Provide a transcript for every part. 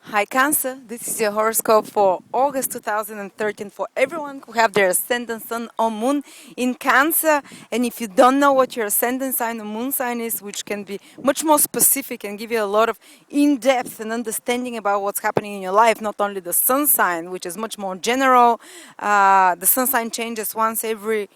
Hi Cancer, this is your horoscope for August 2013 for everyone who have their ascendant sun or moon in Cancer. And if you don't know what your ascendant sign or moon sign is, which can be much more specific and give you a lot of in-depth and understanding about what's happening in your life, not only the sun sign, which is much more general. The sun sign changes once every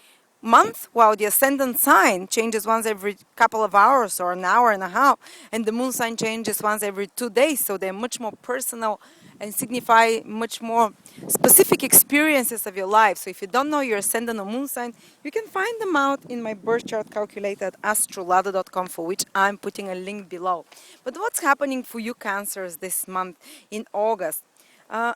month, while the ascendant sign changes once every couple of hours or an hour and a half, and the moon sign changes once every 2 days. So they're much more personal and signify much more specific experiences of your life. So if you don't know your ascendant or moon sign, you can find them out in my birth chart calculator at astrolada.com, for which I'm putting a link below. But what's happening for you Cancers this month in August? Uh,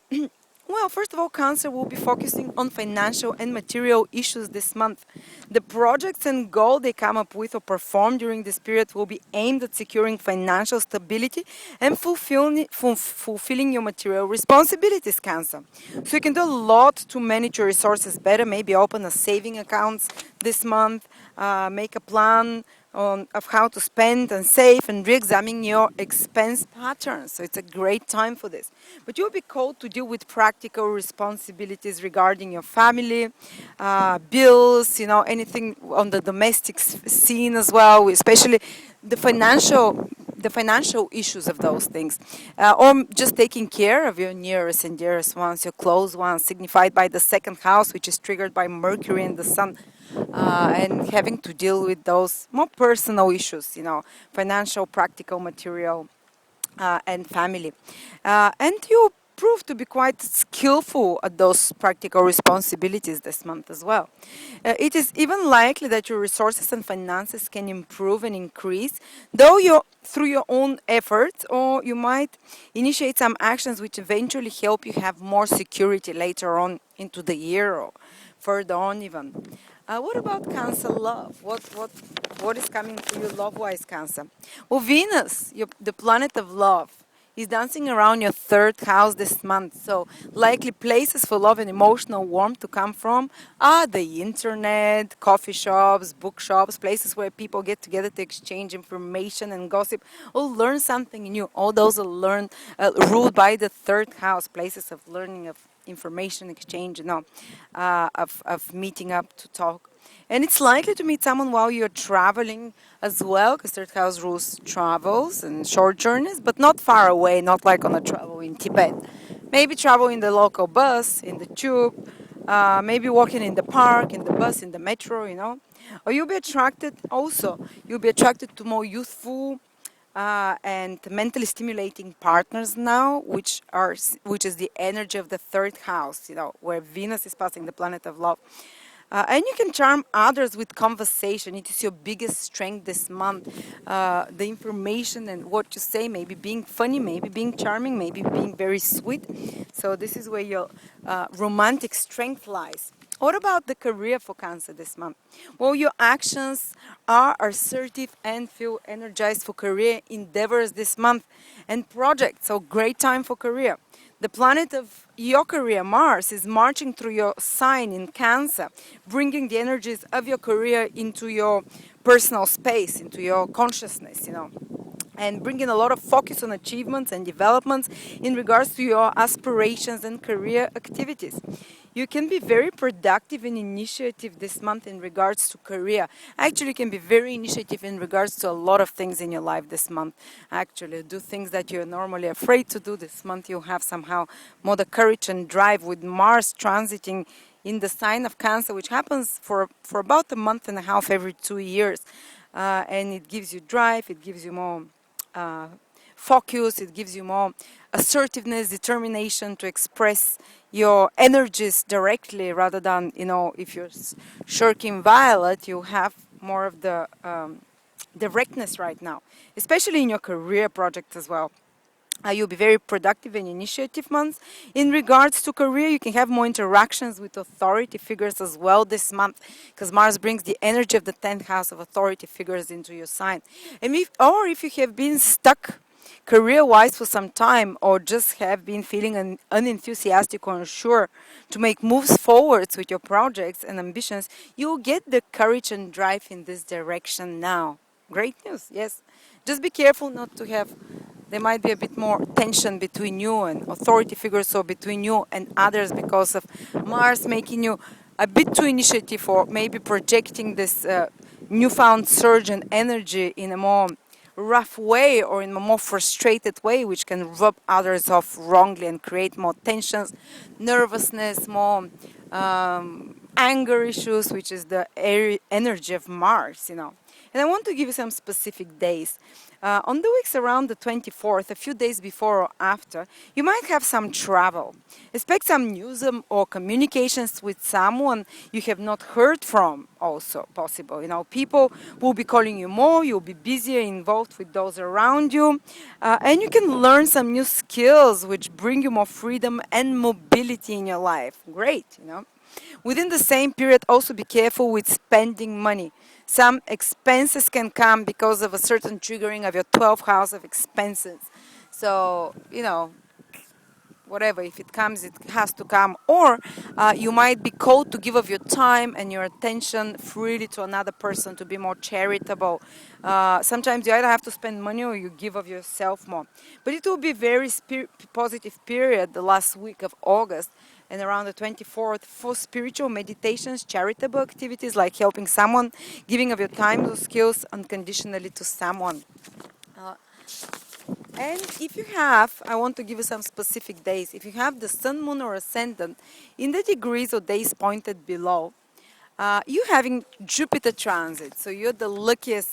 Well, first of all, Cancer will be focusing on financial and material issues this month. The projects and goals they come up with or perform during this period will be aimed at securing financial stability and fulfilling your material responsibilities, Cancer. So you can do a lot to manage your resources better, maybe open a saving account this month, make a plan of how to spend and save and re-examine your expense patterns. So it's a great time for this. But you'll be called to deal with practical responsibilities regarding your family, bills, anything on the domestic scene as well, especially the financial issues of those things, or just taking care of your nearest and dearest ones, your close ones, signified by the second house, which is triggered by Mercury and the Sun, and having to deal with those more personal issues, financial, practical, material, and family. And you prove to be quite skillful at those practical responsibilities this month as well. It is even likely that your resources and finances can improve and increase, though through your own efforts, or you might initiate some actions which eventually help you have more security later on into the year or further on even. What about Cancer love? What is coming for you love-wise, Cancer? Well, Venus, the planet of love, is dancing around your third house this month. So likely places for love and emotional warmth to come from are the internet, coffee shops, bookshops, places where people get together to exchange information and gossip or learn something new. All those are ruled by the third house, places of learning, of information exchange, of meeting up to talk. And it's likely to meet someone while you're traveling as well, because third house rules travels and short journeys, but not far away, not like on a travel in Tibet. Maybe travel in the local bus, in the tube, maybe walking in the park, in the bus, in the metro. Or you'll be attracted to more youthful, and mentally stimulating partners now, which is the energy of the third house, where Venus is passing, the planet of love. And you can charm others with conversation. It is your biggest strength this month. The information and what you say, maybe being funny, maybe being charming, maybe being very sweet. So this is where your romantic strength lies. What about the career for Cancer this month? Well, your actions are assertive and feel energized for career endeavors this month and projects. So great time for career. The planet of your career, Mars, is marching through your sign in Cancer, bringing the energies of your career into your personal space, into your consciousness, and bringing a lot of focus on achievements and developments in regards to your aspirations and career activities. You can be very productive and initiative this month in regards to career. Actually, you can be very initiative in regards to a lot of things in your life this month. Actually, do things that you're normally afraid to do this month. You have somehow more the courage and drive with Mars transiting in the sign of Cancer, which happens for about a month and a half every 2 years. And it gives you drive, it gives you more focus, it gives you more assertiveness, determination to express your energies directly rather than, if you're shirking Violet, you have more of the directness right now, especially in your career project as well. You'll be very productive and initiative months. In regards to career, you can have more interactions with authority figures as well this month, because Mars brings the energy of the 10th house of authority figures into your sign. And if you have been stuck career-wise for some time, or just have been feeling unenthusiastic or unsure to make moves forwards with your projects and ambitions, you'll get the courage and drive in this direction now. Great news, yes. Just be careful not to have there might be a bit more tension between you and authority figures, or between you and others, because of Mars making you a bit too initiative, or maybe projecting this newfound surge in energy in a more rough way or in a more frustrated way, which can rub others off wrongly and create more tensions, nervousness, more anger issues, which is the energy of Mars, you know. And I want to give you some specific days. On the weeks around the 24th, a few days before or after, you might have some travel. Expect some news or communications with someone you have not heard from, also possible. You know, people will be calling you more, you'll be busier involved with those around you, and you can learn some new skills which bring you more freedom and mobility in your life. Great, you know. Within the same period, also be careful with spending money. Some expenses can come because of a certain triggering of your 12th house of expenses. So, you know, whatever, if it comes, it has to come. Or you might be called to give of your time and your attention freely to another person, to be more charitable. Sometimes you either have to spend money or you give of yourself more. But it will be a very positive period, the last week of August and around the 24th, for spiritual meditations, charitable activities like helping someone, giving of your time or skills unconditionally to someone. And if you have, I want to give you some specific days. If you have the sun, moon, or ascendant in the degrees or days pointed below, you having Jupiter transit. So you're the luckiest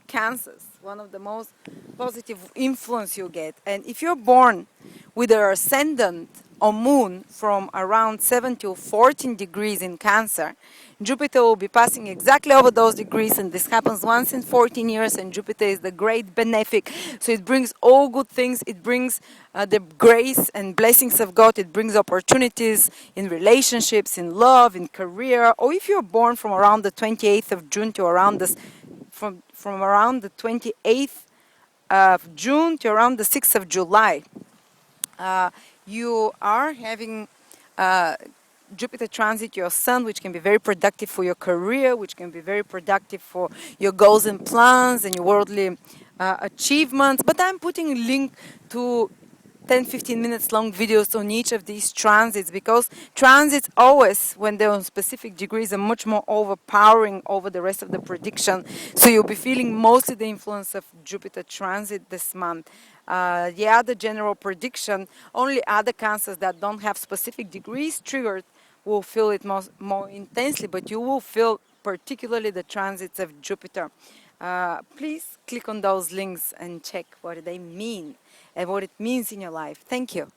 Cancers, one of the most positive influence you get. And if you're born with an ascendant or moon from around 7 to 14 degrees in Cancer, Jupiter will be passing exactly over those degrees, and this happens once in 14 years, and Jupiter is the great benefic. So it brings all good things. It brings the grace and blessings of God. It brings opportunities in relationships, in love, in career. Or if you're born from around the 28th of June to around this, from around the 28th of June to around the 6th of July, you are having Jupiter transit your sun, which can be very productive for your career, which can be very productive for your goals and plans and your worldly achievements. But I'm putting a link to 10-15 minutes long videos on each of these transits, because transits always, when they're on specific degrees, are much more overpowering over the rest of the prediction. So you'll be feeling mostly the influence of Jupiter transit this month. The other general prediction, only other cancers that don't have specific degrees triggered will feel it more intensely, but you will feel particularly the transits of Jupiter. Please click on those links and check what they mean and what it means in your life. Thank you.